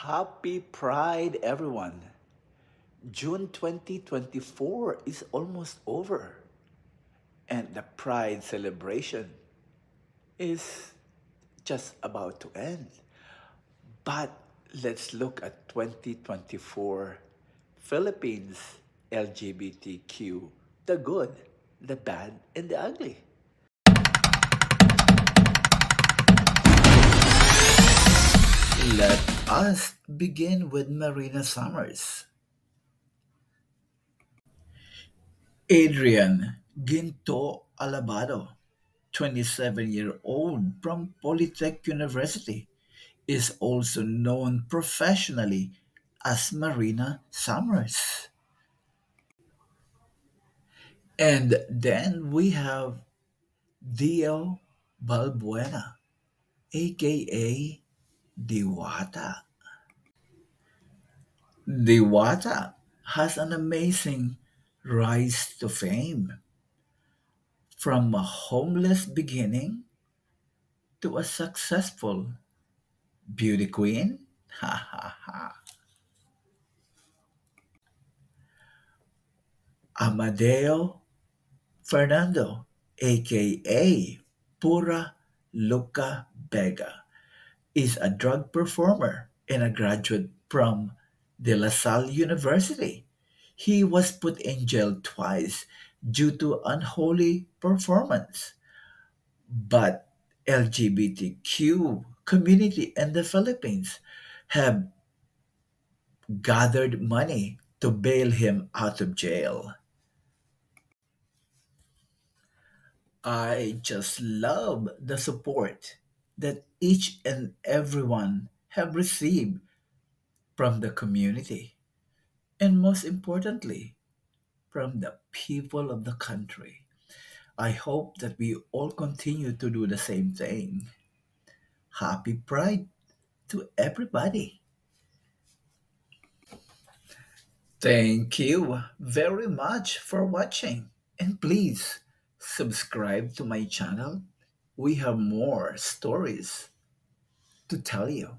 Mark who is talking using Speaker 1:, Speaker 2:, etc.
Speaker 1: Happy Pride, everyone! June 2024 is almost over, and the Pride celebration is just about to end. But let's look at 2024 Philippines LGBTQ, the good, the bad, and the ugly. Let us begin with Marina Summers. Adrian Ginto Alabado, 27-year-old from Polytech University, is also known professionally as Marina Summers. And then we have Dio Balbuena, aka Diwata. Diwata has an amazing rise to fame from a homeless beginning to a successful beauty queen. Ha ha ha. Amadeo Fernando, aka Pura Luca Vega, is a drug performer and a graduate from De La Salle University. He was put in jail twice due to unholy performance, but LGBTQ community in the Philippines have gathered money to bail him out of jail. I just love the support that each and everyone have received from the community, and most importantly, from the people of the country. I hope that we all continue to do the same thing. Happy Pride to everybody. Thank you very much for watching. And please subscribe to my channel. We have more stories to tell you.